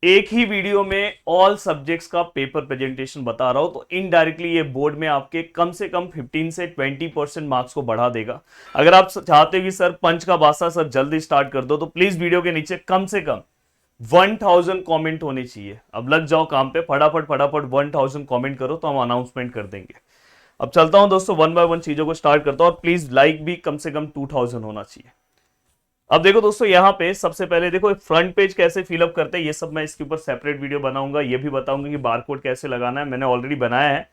एक ही वीडियो में all subjects का पेपर प्रेजेंटेशन बता रहा हूं, तो इनडायरेक्टली ये बोर्ड में आपके कम से कम 15 से 20% मार्क्स को बढ़ा देगा। अगर आप चाहते हो कि सर पंच का बासा सर जल्दी स्टार्ट कर दो, तो प्लीज वीडियो के नीचे कम से कम 1000 कमेंट होने चाहिए। अब लग जाओ काम पे, फटाफट फटाफट 1000 कमेंट करो तो हम अनाउंसमेंट कर देंगे। अब चलता हूं दोस्तों, वन बाय वन चीजों को स्टार्ट करता हूं, और प्लीज लाइक भी कम से कम 2000 होना चाहिए। अब देखो दोस्तों, यहाँ पे सबसे पहले देखो फ्रंट पेज कैसे फिलअप करते हैं, ये सब मैं इसके ऊपर सेपरेट वीडियो बनाऊंगा। ये भी बताऊंगा कि बारकोड कैसे लगाना है, मैंने ऑलरेडी बनाया है,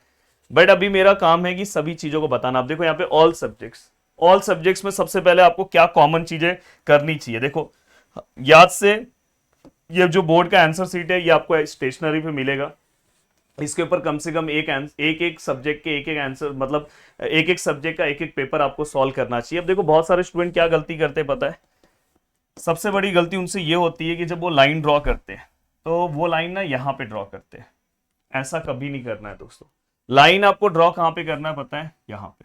बट अभी मेरा काम है कि सभी चीजों को बताना। अब देखो यहाँ पे ऑल सब्जेक्ट्स में सबसे पहले आपको क्या कॉमन चीजें करनी चाहिए। देखो याद से, ये जो बोर्ड का आंसर सीट है ये आपको स्टेशनरी पे मिलेगा। इसके ऊपर कम से कम एक सब्जेक्ट के एक आंसर, मतलब एक सब्जेक्ट का एक पेपर आपको सॉल्व करना चाहिए। अब देखो बहुत सारे स्टूडेंट क्या गलती करते हैं पता है, सबसे बड़ी गलती उनसे ये होती है कि जब वो लाइन ड्रॉ करते हैं तो वो लाइन ना यहाँ पे ड्रॉ करते हैं। ऐसा कभी नहीं करना है दोस्तों। लाइन आपको ड्रॉ कहां पे करना है पता है, यहां पे,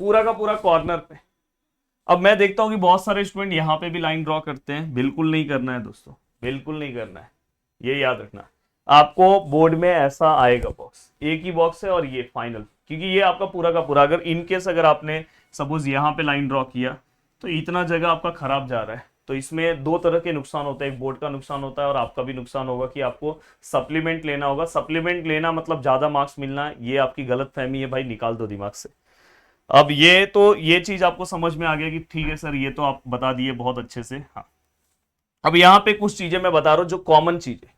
पूरा का पूरा कॉर्नर पे। अब मैं देखता हूं कि बहुत सारे स्टूडेंट यहां पे भी लाइन ड्रॉ करते हैं, बिल्कुल नहीं करना है दोस्तों, बिल्कुल नहीं करना है। ये याद रखना, आपको बोर्ड में ऐसा आएगा बॉक्स, एक ही बॉक्स है और ये फाइनल, क्योंकि ये आपका पूरा का पूरा, अगर इनकेस अगर आपने सपोज यहां पे लाइन ड्रॉ किया तो इतना जगह आपका खराब जा रहा है। तो इसमें दो तरह के नुकसान होते हैं, एक बोर्ड का नुकसान होता है और आपका भी नुकसान होगा कि आपको सप्लीमेंट लेना होगा। सप्लीमेंट लेना मतलब ज्यादा मार्क्स मिलना, ये आपकी गलत फहमी है भाई, निकाल दो दिमाग से। अब ये तो ये चीज आपको समझ में आ गया कि ठीक है सर, ये तो आप बता दिए बहुत अच्छे से। हाँ, अब यहाँ पे कुछ चीजें मैं बता रहा हूँ जो कॉमन चीजें,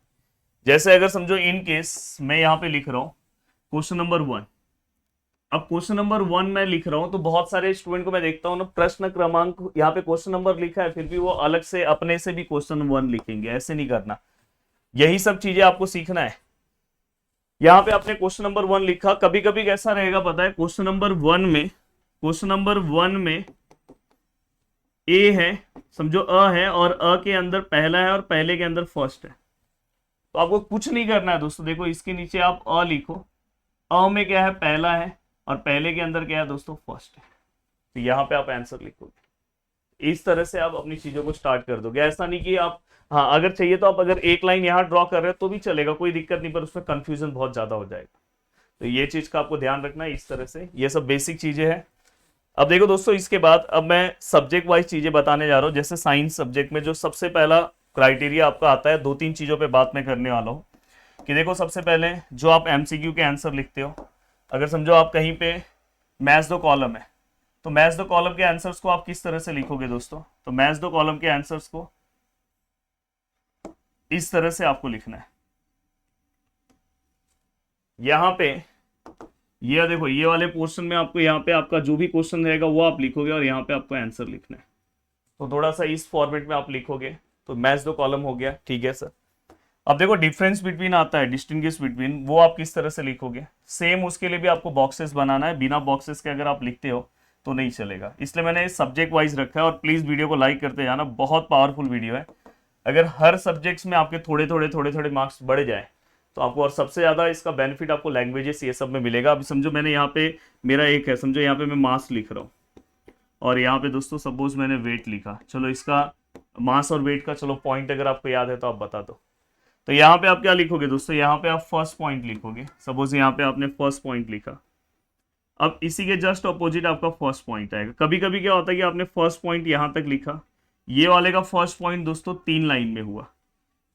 जैसे अगर समझो इन केस मैं यहाँ पे लिख रहा हूँ क्वेश्चन नंबर 1। अब क्वेश्चन नंबर 1 मैं लिख रहा हूं तो बहुत सारे स्टूडेंट को मैं देखता हूं ना, प्रश्न क्रमांक यहाँ पे क्वेश्चन नंबर लिखा है, फिर भी वो अलग से अपने से भी क्वेश्चन 1 लिखेंगे। ऐसे नहीं करना, यही सब चीजें आपको सीखना है। यहाँ पे आपने क्वेश्चन नंबर 1 लिखा, कभी कभी कैसा रहेगा पता है, क्वेश्चन नंबर 1 में ए है, समझो अ है, और अ के अंदर पहला है और पहले के अंदर फर्स्ट है। तो आपको कुछ नहीं करना है दोस्तों, देखो इसके नीचे आप अ लिखो, अ में क्या है, पहला है, और पहले के अंदर क्या है दोस्तों, फर्स्ट है। तो यहाँ पे आप आंसर लिखोगे। इस तरह से आप अपनी चीजों को स्टार्ट कर दोगे। ऐसा नहीं कि आप, हाँ अगर चाहिए तो आप अगर एक लाइन यहाँ ड्रॉ कर रहे हो तो भी चलेगा, कोई दिक्कत नहीं, पर उसमें कंफ्यूजन बहुत ज्यादा हो जाएगा। तो ये चीज का आपको ध्यान रखना है। इस तरह से ये सब बेसिक चीजें हैं। अब देखो दोस्तों, इसके बाद अब मैं सब्जेक्ट वाइज चीजें बताने जा रहा हूँ। जैसे साइंस सब्जेक्ट में जो सबसे पहला क्राइटेरिया आपका आता है, दो तीन चीजों पे बात मैं करने वाला हूँ। कि देखो सबसे पहले जो आप एमसीक्यू के आंसर लिखते हो, अगर समझो आप कहीं पे मैथ्स दो कॉलम है, तो मैथ्स दो कॉलम के आंसर्स को आप किस तरह से लिखोगे दोस्तों, तो मैथ्स दो कॉलम के आंसर्स को इस तरह से आपको लिखना है। यहां पे ये देखो, ये वाले पोर्शन में आपको यहाँ पे आपका जो भी क्वेश्चन रहेगा वो आप लिखोगे, और यहाँ पे आपको आंसर लिखना है। तो थोड़ा सा इस फॉर्मेट में आप लिखोगे, तो मैथ्स दो कॉलम हो गया, ठीक है सर। अब देखो डिफरेंस बिटवीन आता है, डिस्टिंग्विश बिटवीन, वो आप किस तरह से लिखोगे। सेम उसके लिए भी आपको बॉक्सेस बनाना है, बिना बॉक्सेस के अगर आप लिखते हो तो नहीं चलेगा, इसलिए मैंने सब्जेक्ट वाइज रखा है। और प्लीज वीडियो को लाइक करते जाना, बहुत पावरफुल वीडियो है। अगर हर सब्जेक्ट्स में आपके थोड़े थोड़े मार्क्स बढ़ जाए तो आपको, और सबसे ज्यादा इसका बेनिफिट आपको लैंग्वेजेस ये सब में मिलेगा। अभी समझो मैंने यहाँ पे, मेरा एक है, समझो यहाँ पे मैं मास लिख रहा हूँ, और यहाँ पे दोस्तों सपोज मैंने वेट लिखा, चलो इसका मास और वेट का चलो पॉइंट अगर आपको याद है तो आप बता दो। तो यहाँ पे आप क्या लिखोगे दोस्तों, यहाँ पे आप फर्स्ट पॉइंट लिखोगे। सपोज यहाँ पे आपने फर्स्ट पॉइंट लिखा, अब इसी के जस्ट अपोजिट आपका फर्स्ट पॉइंट आएगा। कभी कभी क्या होता है कि आपने फर्स्ट पॉइंट यहाँ तक लिखा, ये वाले का फर्स्ट पॉइंट दोस्तों 3 लाइन में हुआ।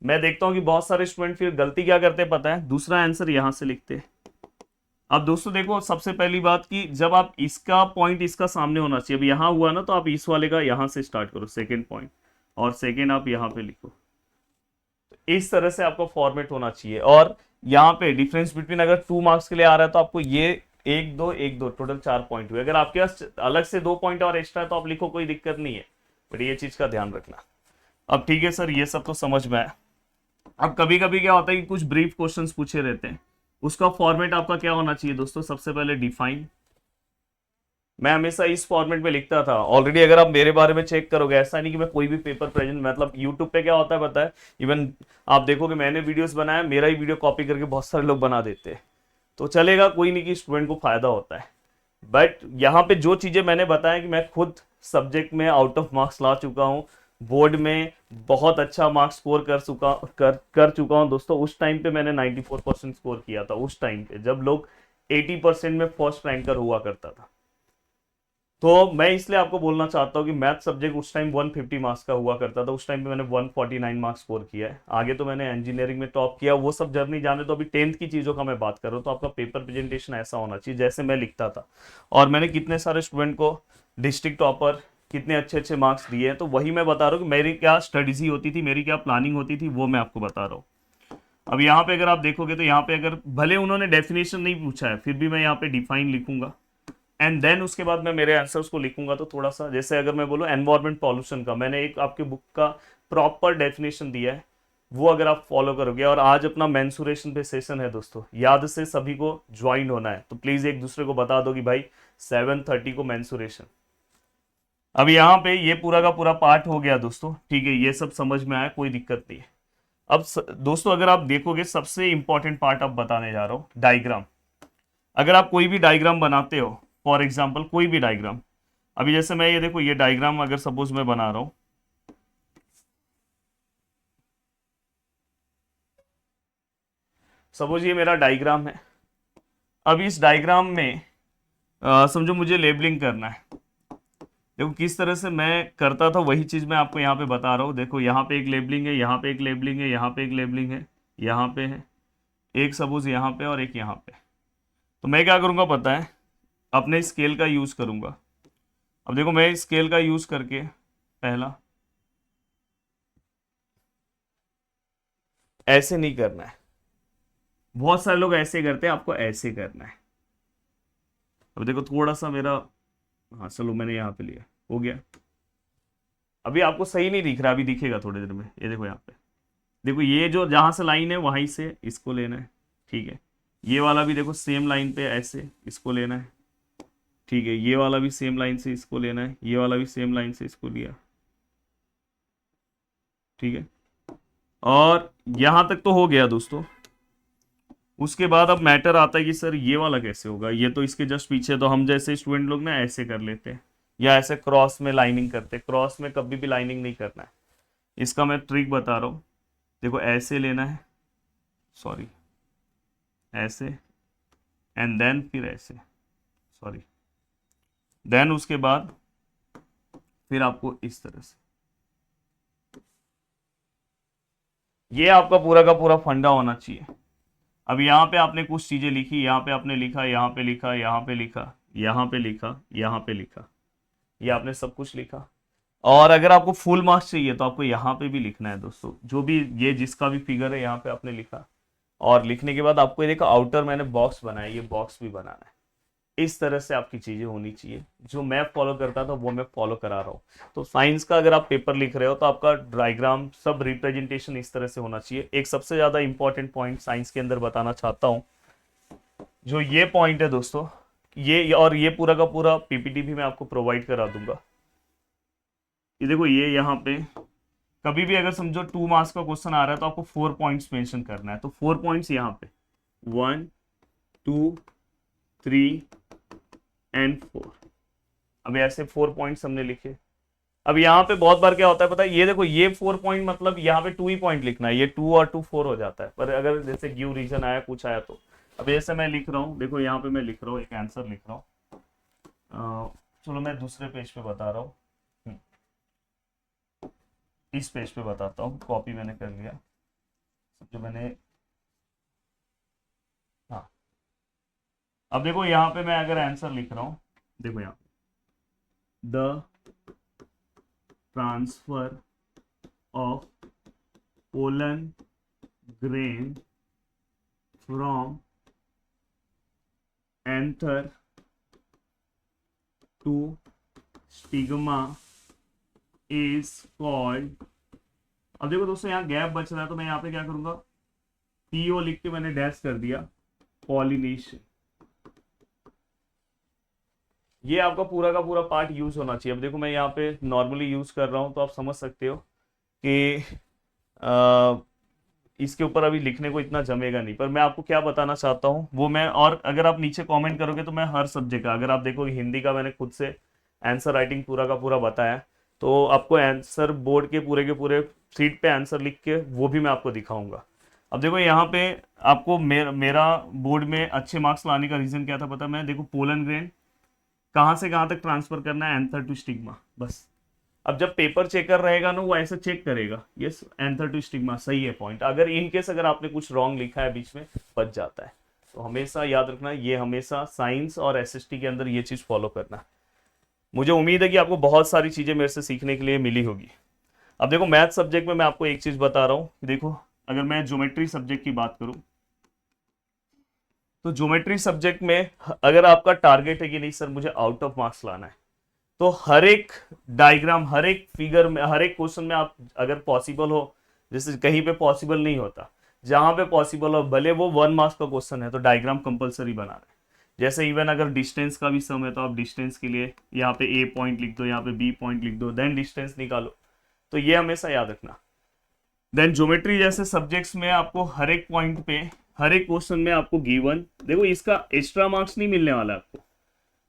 मैं देखता हूँ कि बहुत सारे स्टूडेंट फिर गलती क्या करते हैं पता है, दूसरा आंसर यहाँ से लिखते हैं। अब दोस्तों देखो, सबसे पहली बात कि जब आप इसका पॉइंट इसका सामने होना चाहिए, अब यहाँ हुआ ना, तो आप इस वाले का यहाँ से स्टार्ट करो सेकेंड पॉइंट, और सेकेंड आप यहाँ पे लिखो। इस तरह से आपका फॉर्मेट होना चाहिए। और यहाँ पे डिफरेंस बिटवीन अगर 2 मार्क्स के लिए आ रहा है तो आपको ये 1 2 टोटल 4 पॉइंट हुए। अगर आपके पास अलग से 2 पॉइंट और एक्स्ट्रा है तो आप लिखो, कोई दिक्कत नहीं है, बट ये चीज का ध्यान रखना। अब ठीक है सर, ये सब तो समझ में आया। अब कभी कभी क्या होता है कि कुछ ब्रीफ क्वेश्चंस पूछे रहते हैं, उसका फॉर्मेट आपका क्या होना चाहिए दोस्तों, सबसे पहले डिफाइन। मैं हमेशा इस फॉर्मेट में लिखता था ऑलरेडी, अगर आप मेरे बारे में चेक करोगे, ऐसा नहीं कि मैं कोई भी पेपर प्रेजेंट, मतलब यूट्यूब पे क्या होता है पता है, इवन आप देखोगे मैंने वीडियोस बनाया, मेरा ही वीडियो कॉपी करके बहुत सारे लोग बना देते हैं, तो चलेगा, कोई नहीं, कि स्टूडेंट को फायदा होता है। बट यहाँ पे जो चीजें मैंने बताया कि मैं खुद सब्जेक्ट में आउट ऑफ मार्क्स ला चुका हूँ, बोर्ड में बहुत अच्छा मार्क्स स्कोर कर चुका हूं दोस्तों। उस टाइम पे मैंने 94% स्कोर किया था, उस टाइम पे जब लोग 80% में फर्स्ट रैंकर हुआ करता था। तो मैं इसलिए आपको बोलना चाहता हूँ कि मैथ सब्जेक्ट उस टाइम 150 मार्क्स का हुआ करता था, उस टाइम पे मैंने 149 मार्क्स स्कोर किया है। आगे तो मैंने इंजीनियरिंग में टॉप किया, वो सब जर्नी जाने तो अभी 10th की चीज़ों का मैं बात कर रहा हूँ। तो आपका पेपर प्रेजेंटेशन ऐसा होना चाहिए जैसे मैं लिखता था। और मैंने कितने सारे स्टूडेंट को डिस्ट्रिक्ट टॉपर, कितने अच्छे अच्छे मार्क्स दिए हैं। तो वही मैं बता रहा हूँ कि मेरी क्या स्टडीज ही होती थी, मेरी क्या प्लानिंग होती थी, वो मैं आपको बता रहा हूँ। अब यहाँ पे अगर आप देखोगे तो यहाँ पे अगर भले उन्होंने डेफिनेशन नहीं पूछा है, फिर भी मैं यहाँ पे डिफाइन लिखूंगा एंड देन उसके बाद मैं मेरे आंसर्स को लिखूंगा। तो थोड़ा सा जैसे अगर मैं बोलूँ एनवायरमेंट पॉल्यूशन का, मैंने एक आपके बुक का प्रॉपर डेफिनेशन दिया है, वो अगर आप फॉलो करोगे। और आज अपना मेंसुरेशन पे सेशन है दोस्तों, याद से सभी को ज्वाइन होना है, तो प्लीज एक दूसरे को बता दो कि भाई 7:30 को मेंसुरेशन। अब यहाँ पे ये पूरा का पूरा पार्ट हो गया दोस्तों, ठीक है, ये सब समझ में आया, कोई दिक्कत नहीं है। अब दोस्तों अगर आप देखोगे सबसे इंपॉर्टेंट पार्ट अब बताने जा रहा हूँ, डायग्राम। अगर आप कोई भी डायग्राम बनाते हो, फॉर एग्जाम्पल कोई भी डायग्राम, अभी जैसे मैं ये देखो, ये डायग्राम अगर सपोज मैं बना रहा हूं, सपोज ये मेरा डायग्राम है। अब इस डायग्राम में समझो मुझे लेबलिंग करना है। देखो किस तरह से मैं करता था, वही चीज मैं आपको यहाँ पे बता रहा हूँ। देखो यहाँ पे एक लेबलिंग है, यहाँ पे एक लेबलिंग है, यहाँ पे एक लेबलिंग है, यहाँ पे है एक, सपोज यहाँ पे और एक यहाँ पे। तो मैं क्या करूँगा पता है, अपने स्केल का यूज करूंगा। अब देखो मैं स्केल का यूज करके, पहला ऐसे नहीं करना है, बहुत सारे लोग ऐसे करते हैं, आपको ऐसे करना है। अब देखो थोड़ा सा मेरा, हाँ चलो मैंने यहाँ पे लिया, हो गया। अभी आपको सही नहीं दिख रहा, अभी दिखेगा थोड़ी देर में। ये देखो यहाँ पे, देखो ये जो जहां से लाइन है वहीं से इसको लेना है, ठीक है। ये वाला भी देखो सेम लाइन पे ऐसे इसको लेना है, ठीक है। ये वाला भी सेम लाइन से इसको लेना है, ये वाला भी सेम लाइन से इसको लिया, ठीक है। और यहां तक तो हो गया दोस्तों। उसके बाद अब मैटर आता है कि सर ये वाला कैसे होगा, ये तो इसके जस्ट पीछे। तो हम जैसे स्टूडेंट लोग ना ऐसे कर लेते हैं, या ऐसे क्रॉस में लाइनिंग करते हैं। क्रॉस में कभी भी लाइनिंग नहीं करना है, इसका मैं ट्रिक बता रहा हूँ। देखो ऐसे लेना है, सॉरी ऐसे, एंड देन फिर ऐसे, सॉरी, देन उसके बाद फिर आपको इस तरह से। ये आपका पूरा का पूरा फंडा होना चाहिए। अब यहाँ पे आपने कुछ चीजें लिखी, यहाँ पे आपने लिखा, यहाँ पे लिखा, यहाँ पे लिखा, यहाँ पे लिखा, यहाँ पे लिखा, ये आपने सब कुछ लिखा। और अगर आपको फुल मार्क्स चाहिए तो आपको यहाँ पे भी लिखना है दोस्तों, जो भी ये जिसका भी फिगर है यहाँ पे आपने लिखा। और लिखने के बाद आपको ये देखो आउटर मैंने बॉक्स बनाया, ये बॉक्स भी बनाना है। इस तरह से आपकी चीजें होनी चाहिए। जो मैं फॉलो करता था वो मैं फॉलो करा रहा हूँ। तो साइंस का अगर आप पेपर लिख रहे हो तो आपका डायग्राम सब रिप्रेजेंटेशन इस तरह से होना चाहिए। एक सबसे ज्यादा इंपॉर्टेंट पॉइंट साइंस के अंदर बताना चाहता हूँ, जो ये पॉइंट है दोस्तों, ये और ये पूरा का पूरा पीपीटी भी मैं आपको प्रोवाइड करा दूंगा। ये देखो ये यहाँ पे कभी भी अगर समझो 2 मार्क्स का क्वेश्चन आ रहा है तो आपको 4 पॉइंट्स मेंशन करना है। तो 4 पॉइंट्स यहाँ पे 1 2 3 एंड 4। अब ऐसे 4 पॉइंट्स हमने लिखे। अब यहाँ पे बहुत बार क्या होता है पता है, ये देखो ये 4 पॉइंट मतलब यहाँ पे 2 ही पॉइंट लिखना है, ये 2 और 2 4 हो जाता है। पर अगर जैसे गिव रीजन आया कुछ आया तो, अब जैसे मैं लिख रहा हूँ, देखो यहाँ पे मैं लिख रहा हूँ एक आंसर लिख रहा हूँ। चलो मैं दूसरे पेज पे बता रहा हूँ, इस पेज पे बताता हूँ। कॉपी मैंने कर लिया जो मैंने, हाँ। अब देखो यहाँ पे मैं अगर आंसर लिख रहा हूँ, देखो यहाँ the transfer of pollen grain from anther to stigma is called. अब देखो दोस्तों यहाँ गैप बच रहा है, तो मैं यहाँ पे क्या करूंगा, पीओ लिख के मैंने डैश कर दिया, पॉलिनेशन। ये आपका पूरा का पूरा पार्ट यूज होना चाहिए। अब देखो मैं यहाँ पे नॉर्मली यूज कर रहा हूँ, तो आप समझ सकते हो कि इसके ऊपर अभी लिखने को इतना जमेगा नहीं। पर मैं आपको क्या बताना चाहता हूँ वो मैं, और अगर आप नीचे कमेंट करोगे तो मैं हर सब्जेक्ट का, अगर आप देखोगे हिंदी का मैंने खुद से आंसर राइटिंग पूरा का पूरा बताया, तो आपको आंसर बोर्ड के पूरे शीट पे आंसर लिख के वो भी मैं आपको दिखाऊंगा। अब देखो यहाँ पे आपको मेरा बोर्ड में अच्छे मार्क्स लाने का रीजन क्या था पता है? मैं देखो पोलन ग्रेन कहाँ से कहाँ तक ट्रांसफर करना है, एंथर टू स्टिग्मा, बस। अब जब पेपर चेकर रहेगा ना वो ऐसे चेक करेगा, यस एंथर टू स्टिग्मा सही है पॉइंट, अगर इन केस अगर आपने कुछ रॉन्ग लिखा है बीच में बच जाता है। तो हमेशा याद रखना, ये हमेशा साइंस और एसएसटी के अंदर ये चीज फॉलो करना। मुझे उम्मीद है कि आपको बहुत सारी चीजें मेरे से सीखने के लिए मिली होगी। अब देखो मैथ सब्जेक्ट में मैं आपको एक चीज बता रहा हूँ, देखो अगर मैं ज्योमेट्री सब्जेक्ट की बात करूं तो ज्योमेट्री सब्जेक्ट में अगर आपका टारगेट है कि नहीं सर मुझे आउट ऑफ मार्क्स लाना है, तो हर एक डायग्राम, हर एक फिगर में, हर एक क्वेश्चन में आप अगर पॉसिबल हो, जैसे कहीं पे पॉसिबल नहीं होता, जहां पे पॉसिबल हो, भले वो 1 मार्क्स का क्वेश्चन है तो डायग्राम कंपलसरी बनाना है। जैसे इवन अगर डिस्टेंस का भी सम है तो आप डिस्टेंस के लिए यहाँ पे ए पॉइंट लिख दो, यहाँ पे बी पॉइंट लिख दो, देन डिस्टेंस निकालो। तो ये हमेशा याद रखना। देन ज्योमेट्री जैसे सब्जेक्ट्स में आपको हर एक पॉइंट पे, हर एक क्वेश्चन में आपको गिवन, देखो इसका एक्स्ट्रा मार्क्स नहीं मिलने वाला आपको,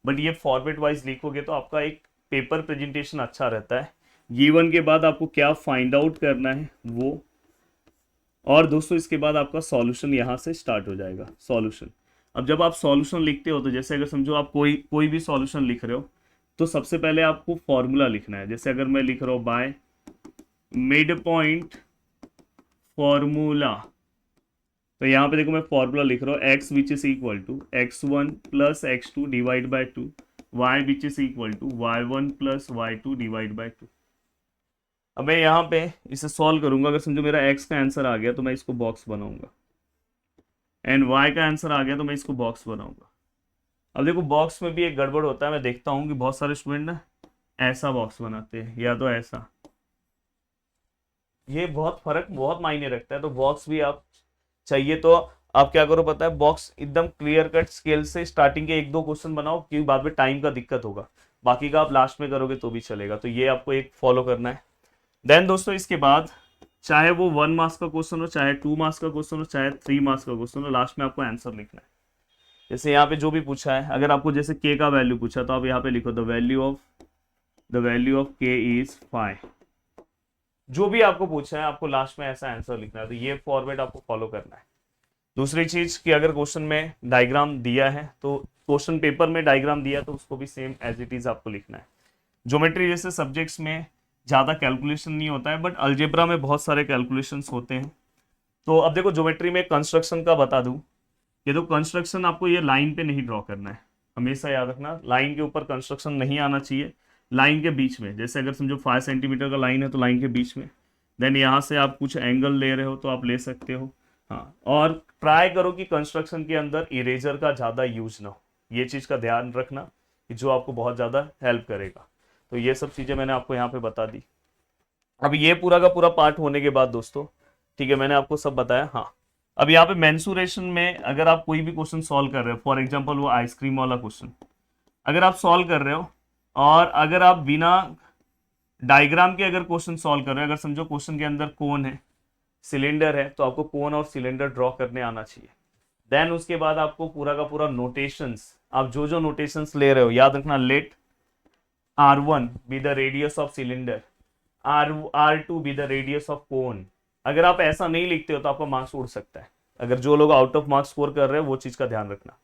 बट ये फॉर्मेट वाइज लिखोगे तो आपका एक पेपर प्रेजेंटेशन अच्छा रहता है। गिवन के बाद आपको क्या फाइंड आउट करना है वो, और दोस्तों इसके बाद आपका सॉल्यूशन यहाँ से स्टार्ट हो जाएगा, सॉल्यूशन। अब जब आप सॉल्यूशन लिखते हो तो जैसे अगर समझो आप कोई भी सॉल्यूशन लिख रहे हो तो सबसे पहले आपको फॉर्मूला लिखना है। जैसे अगर मैं लिख रहा हूँ बाय मिड पॉइंट फॉर्मूला, तो यहाँ पे देखो मैं फॉर्मूला लिख रहा हूँ x which is equal to x1 plus x2 divide by 2, y which is equal to y1 plus y2 divide by 2। अब मैं यहाँ पे इसे सॉल्व करूंगा, अगर समझो मेरा x का आंसर आ गया तो मैं इसको बॉक्स बनाऊंगा, एंड y का आंसर आ गया तो मैं इसको बॉक्स बनाऊंगा। अब देखो बॉक्स में भी एक गड़बड़ होता है, मैं देखता हूँ कि बहुत सारे स्टूडेंट ना ऐसा बॉक्स बनाते हैं या तो ऐसा, ये बहुत फर्क, बहुत मायने रखता है। तो बॉक्स भी आप चाहिए तो आप क्या करो पता है, बॉक्स एकदम क्लियर कट स्केल से स्टार्टिंग के 1-2 क्वेश्चन बनाओ, क्योंकि बाद में टाइम का दिक्कत होगा, बाकी का आप लास्ट में करोगे तो भी चलेगा। तो ये आपको एक फॉलो करना है। देन दोस्तों इसके बाद चाहे वो 1 मार्क्स का क्वेश्चन हो, चाहे 2 मार्क्स का क्वेश्चन हो, चाहे 3 मार्क्स का क्वेश्चन हो, लास्ट में आपको आंसर लिखना है। जैसे यहाँ पे जो भी पूछा है, अगर आपको जैसे के का वैल्यू पूछा तो आप यहाँ पे लिखो द वैल्यू ऑफ के इज 5। जो भी आपको पूछा है आपको लास्ट में ऐसा आंसर लिखना है। तो ये फॉर्मेट आपको फॉलो करना है। दूसरी चीज कि अगर क्वेश्चन में डायग्राम दिया है तो क्वेश्चन पेपर में डायग्राम दिया तो उसको भी सेम एज इट इज आपको लिखना है। ज्योमेट्री जैसे सब्जेक्ट्स में ज्यादा कैलकुलेशन नहीं होता है, बट अलजेब्रा में बहुत सारे कैलकुलेशंस होते हैं। तो अब देखो ज्योमेट्री में कंस्ट्रक्शन का बता दूं, ये तो कंस्ट्रक्शन आपको ये लाइन पे नहीं ड्रॉ करना है, हमेशा याद रखना लाइन के ऊपर कंस्ट्रक्शन नहीं आना चाहिए, लाइन के बीच में। जैसे अगर समझो 5 सेंटीमीटर का लाइन है तो लाइन के बीच में, देन यहाँ से आप कुछ एंगल ले रहे हो तो आप ले सकते हो। हाँ, और ट्राई करो कि कंस्ट्रक्शन के अंदर इरेजर का ज़्यादा यूज ना हो, ये चीज़ का ध्यान रखना कि जो आपको बहुत ज़्यादा हेल्प करेगा। तो ये सब चीज़ें मैंने आपको यहाँ पे बता दी। अब ये पूरा का पूरा पार्ट होने के बाद दोस्तों, ठीक है, मैंने आपको सब बताया। हाँ, अब यहाँ पे मेंसुरेशन में अगर आप कोई भी क्वेश्चन सॉल्व कर रहे हो, फॉर एग्जांपल वो आइसक्रीम वाला क्वेश्चन अगर आप सॉल्व कर रहे हो, और अगर आप बिना डायग्राम के अगर क्वेश्चन सॉल्व कर रहे हो, अगर समझो क्वेश्चन के अंदर कोन है, सिलेंडर है, तो आपको कोन और सिलेंडर ड्रॉ करने आना चाहिए। देन उसके बाद आपको पूरा का पूरा नोटेशंस, आप जो जो नोटेशंस ले रहे हो याद रखना, let R1 be the radius of cylinder, R2 be the radius of cone. अगर आप ऐसा नहीं लिखते हो तो आपका मार्क्स उड़ सकता है। अगर जो लोग आउट ऑफ मार्क्स स्कोर कर रहे हैं वो चीज का ध्यान रखना।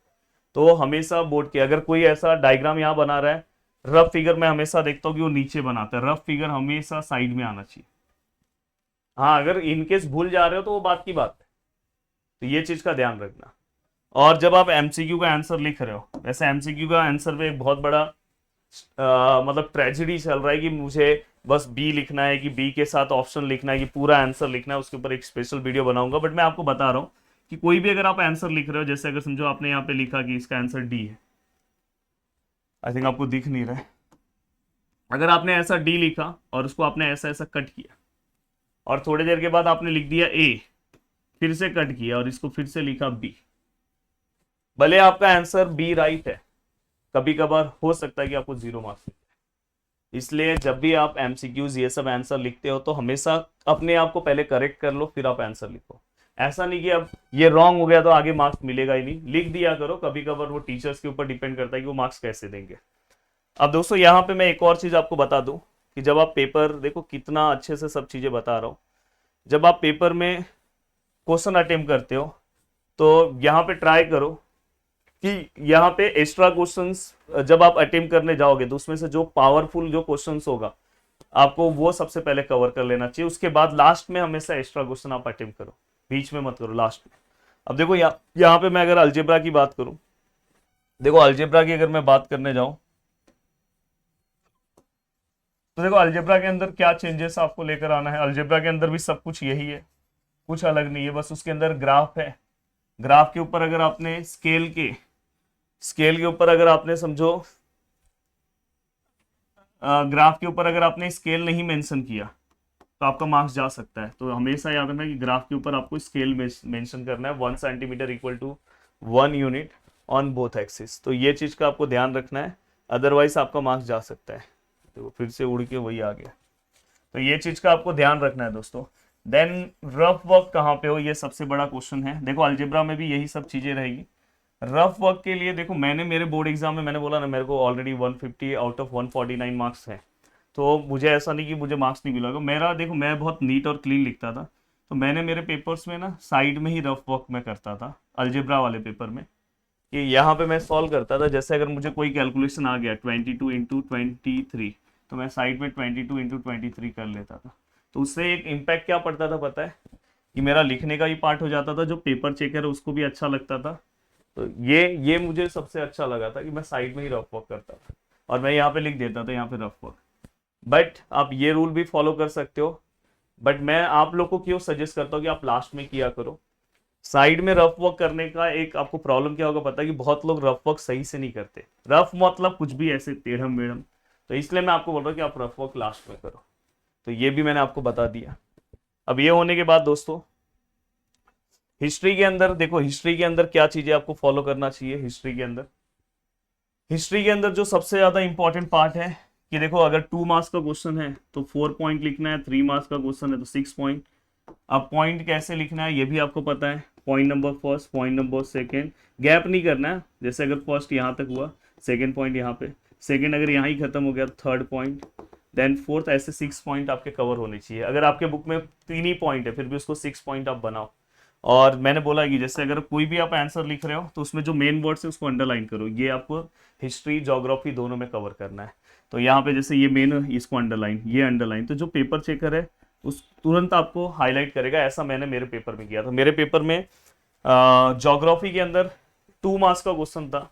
तो हमेशा बोर्ड के अगर कोई ऐसा डायग्राम यहाँ बना रहा है, रफ फिगर मैं हमेशा देखता हूँ कि वो नीचे बनाता है, रफ फिगर हमेशा साइड में आना चाहिए। हाँ, अगर इनकेस भूल जा रहे हो तो वो बात की बात है, तो ये चीज का ध्यान रखना। और जब आप एमसीक्यू का आंसर लिख रहे हो, वैसे एमसीक्यू का आंसर पे एक बहुत बड़ा मतलब ट्रेजेडी चल रहा है कि मुझे बस बी लिखना है, कि बी के साथ ऑप्शन लिखना है, कि पूरा आंसर लिखना है। उसके ऊपर एक स्पेशल वीडियो बनाऊंगा, बट मैं आपको बता रहा हूँ कि कोई भी अगर आप आंसर लिख रहे हो, जैसे अगर समझो आपने यहाँ पे लिखा कि इसका आंसर डी है, आई थिंक आपको दिख नहीं रहा है, अगर आपने ऐसा डी लिखा और उसको आपने ऐसा ऐसा कट किया और थोड़ी देर के बाद आपने लिख दिया ए, फिर से कट किया और इसको फिर से लिखा बी, भले आपका आंसर बी राइट है, कभी कभार हो सकता है कि आपको 0 मार्क्स मिले। इसलिए जब भी आप एमसीक्यूज ये सब आंसर लिखते हो तो हमेशा अपने आप को पहले करेक्ट कर लो, फिर आप आंसर लिखो। ऐसा नहीं कि अब ये रॉन्ग हो गया तो आगे मार्क्स मिलेगा ही नहीं, लिख दिया करो। कभी कभार वो टीचर्स के ऊपर डिपेंड करता है कि वो मार्क्स कैसे देंगे। अब दोस्तों यहाँ पे मैं एक और चीज आपको बता दूं कि जब आप पेपर देखो कितना अच्छे से सब चीजें बता रहा हूँ, जब आप पेपर में क्वेश्चन अटेम्प्ट करते हो तो यहाँ पे ट्राई करो कि यहाँ पे एक्स्ट्रा क्वेश्चंस जब आप अटेम्प्ट करने जाओगे तो उसमें से जो पावरफुल जो क्वेश्चंस होगा आपको वो सबसे पहले कवर कर लेना चाहिए। उसके बाद लास्ट में हमेशा एक्स्ट्रा क्वेश्चन आप अटेम्प्ट करो, बीच में मत करो, लास्ट में। अब देखो यहाँ पे मैं अगर अलजेब्रा की बात करूं, देखो अलजेब्रा की अगर मैं बात करने जाऊं तो देखो अलजेब्रा के अंदर क्या चेंजेस आपको लेकर आना है। अलजेब्रा के अंदर भी सब कुछ यही है, कुछ अलग नहीं है, बस उसके अंदर ग्राफ है। ग्राफ के ऊपर अगर आपने स्केल के ऊपर अगर आपने समझो ग्राफ के ऊपर अगर आपने स्केल नहीं मेंशन किया तो आपका मार्क्स जा सकता है। तो हमेशा याद रखना कि ग्राफ के ऊपर आपको स्केल मेंशन करना है, 1 centimetre equal to 1 unit on both axis. तो ये चीज का आपको ध्यान रखना है, अदरवाइज आपका मार्क्स जा सकता है। तो फिर से उड़ के वही आ गया, तो ये चीज का आपको ध्यान रखना है दोस्तों। देन रफ वर्क कहाँ पे हो, ये सबसे बड़ा क्वेश्चन है। देखो अलजेब्रा में भी यही सब चीजें रहेगी। रफ वर्क के लिए देखो मैंने मेरे बोर्ड एग्जाम में मैंने बोला ना मेरे को ऑलरेडी 150 आउट ऑफ 149 मार्क्स है, तो मुझे ऐसा नहीं कि मुझे मार्क्स नहीं मिलेगा। मेरा देखो मैं बहुत नीट और क्लीन लिखता था, तो मैंने मेरे पेपर्स में ना साइड में ही रफ वर्क में करता था अलजेब्रा वाले पेपर में, कि यहाँ पे मैं सॉल्व करता था। जैसे अगर मुझे कोई कैलकुलेशन आ गया 22 × 23, तो मैं साइड में 22 × 23 कर लेता था। तो उससे एक इम्पैक्ट क्या पड़ता था पता है, कि मेरा लिखने का भी पार्ट हो जाता था, जो पेपर चेकर है उसको भी अच्छा लगता था। तो ये मुझे सबसे अच्छा लगा था कि मैं साइड में ही रफ वर्क करता था और मैं यहाँ पे लिख देता था यहाँ पे रफ वर्क। बट आप ये रूल भी फॉलो कर सकते हो, बट मैं आप लोग को क्यों सजेस्ट करता हूँ कि आप लास्ट में किया करो। साइड में रफ वर्क करने का एक आपको प्रॉब्लम क्या होगा पता है, कि बहुत लोग रफ वर्क सही से नहीं करते, रफ मतलब कुछ भी ऐसे टेढ़म बेढ़म। तो इसलिए मैं आपको बोल रहा हूँ कि आप रफ वर्क लास्ट में करो। तो ये भी मैंने आपको बता दिया। अब ये होने के बाद दोस्तों हिस्ट्री के अंदर देखो, हिस्ट्री के अंदर क्या चीजें आपको फॉलो करना चाहिए। हिस्ट्री के अंदर जो सबसे ज्यादा इंपॉर्टेंट पार्ट है कि देखो अगर 2 मार्क्स का क्वेश्चन है तो 4 पॉइंट लिखना है, 3 मार्क्स का क्वेश्चन है तो 6 पॉइंट। अब पॉइंट कैसे लिखना है ये भी आपको पता है, point number first, point number second, gap नहीं करना है। जैसे अगर फर्स्ट यहाँ तक हुआ, सेकंड पॉइंट यहाँ पे, सेकंड अगर यहाँ ही खत्म हो गया थर्ड पॉइंट, देन फोर्थ, ऐसे 6 पॉइंट आपके कवर होने चाहिए। अगर आपके बुक में 3 ही पॉइंट है फिर भी उसको 6 पॉइंट आप बनाओ। और मैंने बोला कि जैसे अगर कोई भी आप आंसर लिख रहे हो तो उसमें जो मेन वर्ड्स है उसको अंडरलाइन करो। ये आपको हिस्ट्री ज्योग्राफी दोनों में कवर करना है। तो यहाँ पे जैसे ये मेन, इसको अंडरलाइन, ये अंडरलाइन, तो जो पेपर चेकर है उस तुरंत आपको हाईलाइट करेगा। ऐसा मैंने मेरे पेपर में किया था। मेरे पेपर में ज्योग्राफी के अंदर 2 मार्क्स का क्वेश्चन था,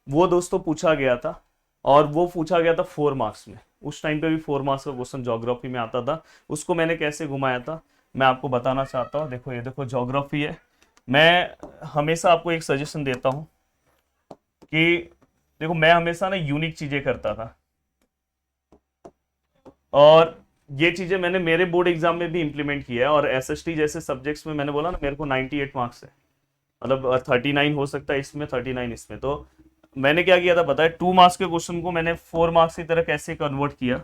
वो दोस्तों पूछा गया था, और वो पूछा गया था 4 मार्क्स में। उस टाइम पे भी 4 मार्क्स का क्वेश्चन ज्योग्राफी में आता था। उसको मैंने कैसे घुमाया था मैं आपको बताना चाहता हूँ। देखो ये देखो ज्योग्राफी है। मैं हमेशा आपको एक सजेशन देता हूँ कि देखो मैं हमेशा ना यूनिक चीजें करता था, और ये चीजें मैंने मेरे बोर्ड एग्जाम में भी इंप्लीमेंट किया है। और एसएसटी जैसे सब्जेक्ट्स में मैंने बोला ना मेरे को 98 मार्क्स है, मतलब 39 हो सकता है इसमें, 39 इसमें। तो मैंने क्या किया था पता है, 2 मार्क्स के क्वेश्चन को मैंने 4 मार्क्स की तरह कैसे कन्वर्ट किया,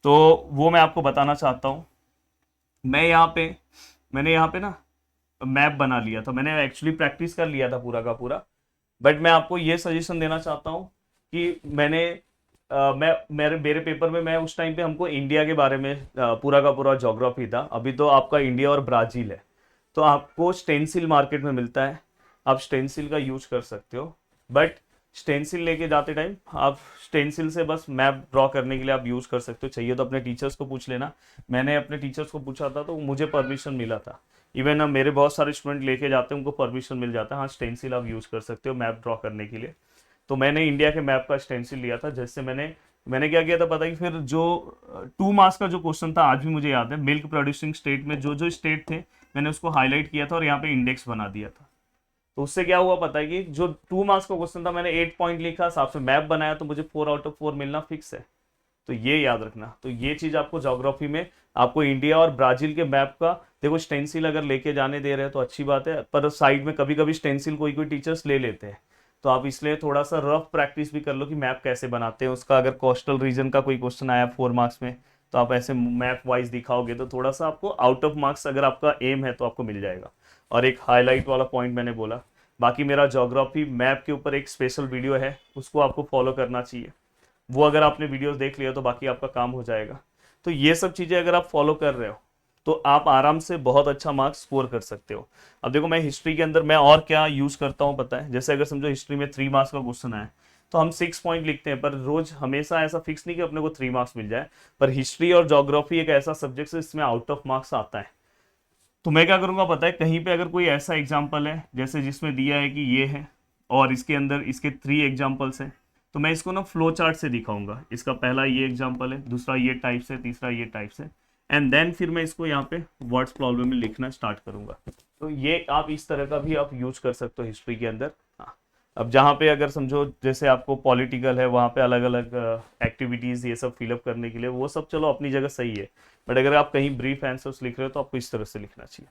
तो वो मैं आपको बताना चाहता हूँ। मैंने यहाँ पे ना मैप बना लिया था, मैंने एक्चुअली प्रैक्टिस कर लिया था पूरा का पूरा। बट मैं आपको ये सजेशन देना चाहता हूँ कि मैं मेरे पेपर में मैं उस टाइम पे हमको इंडिया के बारे में पूरा का पूरा ज्योग्राफी था। अभी तो आपका इंडिया और ब्राजील है, तो आपको स्टेंसिल मार्केट में मिलता है, आप स्टेंसिल का यूज कर सकते हो। बट स्टेंसिल लेके जाते टाइम आप स्टेंसिल से बस मैप ड्रॉ करने के लिए आप यूज कर सकते हो। चाहिए तो अपने टीचर्स को पूछ लेना। मैंने अपने टीचर्स को पूछा था तो मुझे परमिशन मिला था। इवन अब मेरे बहुत सारे स्टूडेंट लेके जाते हैं, उनको परमिशन मिल जाता है, हाँ स्टेंसिल आप यूज कर सकते हो मैप ड्रॉ करने के लिए। तो मैंने इंडिया के मैप का स्टेंसिल लिया था, जैसे मैंने क्या किया था पता है, कि फिर जो 2 मार्क्स का जो क्वेश्चन था आज भी मुझे याद है, मिल्क प्रोड्यूसिंग स्टेट में जो जो स्टेट थे मैंने उसको हाईलाइट किया था और यहाँ पे इंडेक्स बना दिया था। तो उससे क्या हुआ पता है, कि जो 2 मार्क्स का क्वेश्चन था मैंने 8 पॉइंट लिखा, साथ में मैप बनाया, तो मुझे 4 आउट ऑफ 4 मिलना फिक्स है। तो ये याद रखना। तो ये चीज आपको ज्योग्राफी में आपको इंडिया और ब्राजील के मैप का देखो, स्टेंसिल अगर लेके जाने दे रहे हैं तो अच्छी बात है, पर साइड में कभी कभी स्टेंसिल कोई कोई टीचर्स ले लेते हैं। तो आप इसलिए थोड़ा सा रफ प्रैक्टिस भी कर लो कि मैप कैसे बनाते हैं उसका। अगर कोस्टल रीजन का कोई क्वेश्चन आया 4 मार्क्स में, तो आप ऐसे मैप वाइज दिखाओगे तो थोड़ा सा आपको आउट ऑफ मार्क्स, अगर आपका एम है तो आपको मिल जाएगा। और एक हाईलाइट वाला पॉइंट मैंने बोला, बाकी मेरा ज्योग्राफी मैप के ऊपर एक स्पेशल वीडियो है, उसको आपको फॉलो करना चाहिए। वो अगर आपने वीडियोस देख लिया तो बाकी आपका काम हो जाएगा। तो ये सब चीजें अगर आप फॉलो कर रहे हो तो आप आराम से बहुत अच्छा मार्क्स स्कोर कर सकते हो। अब देखो मैं हिस्ट्री के अंदर मैं और क्या यूज करता हूँ पता है, जैसे अगर समझो हिस्ट्री में 3 मार्क्स का क्वेश्चन है तो हम 6 पॉइंट लिखते हैं, पर रोज हमेशा ऐसा फिक्स नहीं कि अपने को 3 मार्क्स मिल जाए। पर हिस्ट्री और ज्योग्राफी एक ऐसा सब्जेक्ट है इसमें आउट ऑफ मार्क्स आता है। तो मैं क्या करूंगा पता है, कहीं पे अगर कोई ऐसा एग्जाम्पल है जैसे जिसमें दिया है कि ये है और इसके अंदर इसके 3 एग्जाम्पल्स हैं, तो मैं इसको ना फ्लो चार्ट से दिखाऊंगा। इसका पहला ये एग्जाम्पल है, दूसरा ये टाइप से, तीसरा ये टाइप से, एंड देन फिर मैं इसको यहाँ पे वर्ड्स प्रॉब्लम में लिखना स्टार्ट करूंगा। तो ये आप इस तरह का भी आप यूज कर सकते हो हिस्ट्री के अंदर। हाँ, अब जहाँ पे अगर समझो जैसे आपको पॉलिटिकल है वहाँ पे अलग अलग एक्टिविटीज ये सब फिलअप करने के लिए, वो सब चलो अपनी जगह सही है, बट अगर आप कहीं ब्रीफ आंसर्स लिख रहे हो तो आपको इस तरह से लिखना चाहिए।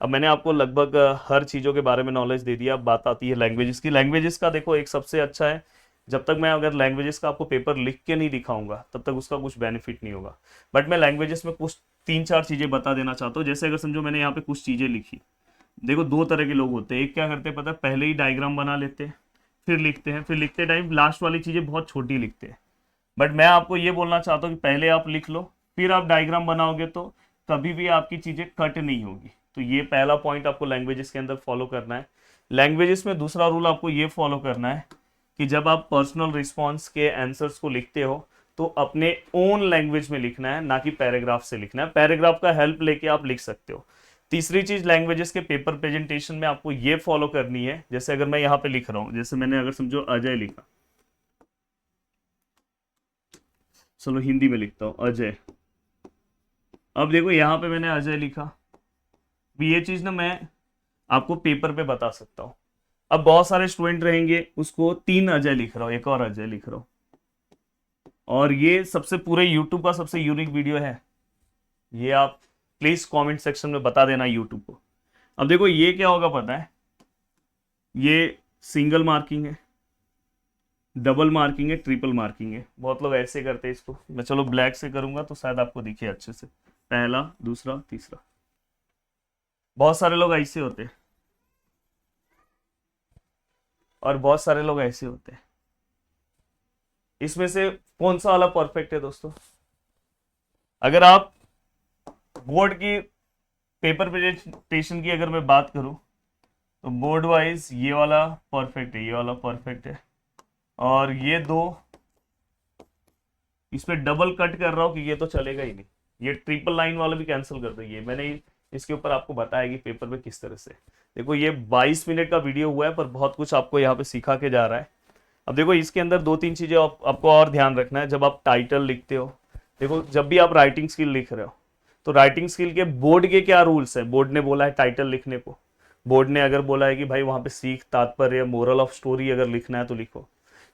अब मैंने आपको लगभग हर चीज़ों के बारे में नॉलेज दे दिया। अब बात आती है लैंग्वेजेस की। लैंग्वेजेस का देखो एक सबसे अच्छा है, जब तक मैं अगर लैंग्वेजेस का आपको पेपर लिख के नहीं दिखाऊंगा तब तक उसका कुछ बेनिफिट नहीं होगा। बट मैं लैंग्वेजेस में कुछ 3-4 चीज़ें बता देना चाहता हूँ। जैसे अगर समझो मैंने यहाँ पे कुछ चीज़ें लिखी, देखो 2 तरह के लोग होते हैं। एक क्या करते हैं पता है, पहले ही डायग्राम बना लेते हैं फिर लिखते हैं, फिर लिखते टाइम लास्ट वाली चीज़ें बहुत छोटी लिखते हैं। बट मैं आपको ये बोलना चाहता हूँ कि पहले आप लिख लो फिर आप डायग्राम बनाओगे तो कभी भी आपकी चीज़ें कट नहीं होगी। तो ये पहला पॉइंट आपको लैंग्वेजेस के अंदर फॉलो करना है। लैंग्वेजेस में दूसरा रूल आपको ये फॉलो करना है कि जब आप पर्सनल रिस्पॉन्स के आंसर्स को लिखते हो तो अपने ओन लैंग्वेज में लिखना है, ना कि पैराग्राफ से लिखना है। पैराग्राफ का हेल्प लेके आप लिख सकते हो। तीसरी चीज लैंग्वेजेस के पेपर प्रेजेंटेशन में आपको ये फॉलो करनी है, जैसे अगर मैं यहाँ पे लिख रहा हूँ, जैसे मैंने अगर समझो अजय लिखा, चलो हिंदी में लिखता हूँ अजय। अब देखो यहाँ पे मैंने अजय लिखा, ये चीज ना मैं आपको पेपर पे बता सकता हूँ। अब बहुत सारे स्टूडेंट रहेंगे उसको 3 अजय लिख रहा हूँ, एक और अजय लिख रहा हूँ, और ये सबसे पूरे यूट्यूब का सबसे यूनिक वीडियो है। ये आप प्लीज कमेंट सेक्शन में बता देना यूट्यूब को। अब देखो ये क्या होगा पता है, ये सिंगल मार्किंग है, डबल मार्किंग है, ट्रिपल मार्किंग है। बहुत लोग ऐसे करते हैं इसको, मैं चलो ब्लैक से करूंगा तो शायद आपको दिखे अच्छे से। पहला, दूसरा, तीसरा, बहुत सारे लोग ऐसे होते हैं और बहुत सारे लोग ऐसे होते हैं। इसमें से कौन सा वाला परफेक्ट है दोस्तों? अगर आप बोर्ड की पेपर प्रेजेंटेशन की अगर मैं बात करूं तो बोर्ड वाइज ये वाला परफेक्ट है, ये वाला परफेक्ट है, और ये दो इस पे डबल कट कर रहा हूं कि ये तो चलेगा ही नहीं। ये ट्रिपल लाइन वाला भी कैंसिल कर दो। ये मैंने इसके ऊपर आपको बताया कि पेपर में किस तरह से। देखो ये 22 मिनट का वीडियो हुआ है पर बहुत कुछ आपको यहाँ पे सिखा के जा रहा है। अब देखो इसके अंदर 2-3 चीजें आपको और ध्यान रखना है। जब आप टाइटल लिखते हो, देखो जब भी आप राइटिंग स्किल लिख रहे हो तो राइटिंग स्किल के बोर्ड के क्या रूल्स है। बोर्ड ने बोला है टाइटल लिखने को, बोर्ड ने अगर बोला है कि भाई वहां पे सीख, तात्पर्य, मोरल ऑफ स्टोरी अगर लिखना है तो लिखो।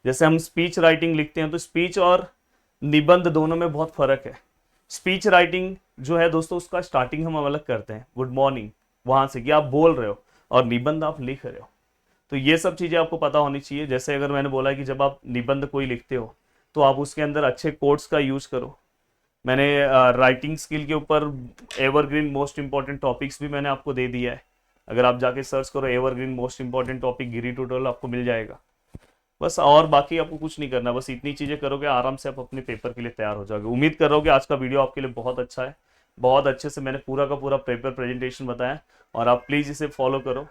जैसे हम स्पीच राइटिंग लिखते हैं तो स्पीच और निबंध दोनों में बहुत फर्क है। स्पीच राइटिंग जो है दोस्तों उसका स्टार्टिंग हम अलग करते हैं, गुड मॉर्निंग, वहां से कि आप बोल रहे हो, और निबंध आप लिख रहे हो। तो ये सब चीजें आपको पता होनी चाहिए। जैसे अगर मैंने बोला कि जब आप निबंध कोई लिखते हो तो आप उसके अंदर अच्छे कोट्स का यूज करो। मैंने राइटिंग स्किल के ऊपर एवरग्रीन मोस्ट इंपॉर्टेंट टॉपिक्स भी मैंने आपको दे दिया है। अगर आप जाके सर्च करो एवरग्रीन मोस्ट इंपॉर्टेंट टॉपिक गिरी ट्यूटोरियल, आपको मिल जाएगा। बस और बाकी आपको कुछ नहीं करना, बस इतनी चीजें करोगे आराम से आप अपने पेपर के लिए तैयार हो जाओगे। उम्मीद कर रहा हूँ कि आज का वीडियो आपके लिए बहुत अच्छा है। बहुत अच्छे से मैंने पूरा का पूरा पेपर प्रेजेंटेशन बताया और आप प्लीज इसे फॉलो करो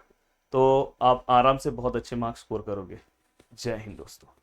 तो आप आराम से बहुत अच्छे मार्क्स स्कोर करोगे। जय हिंद दोस्तों।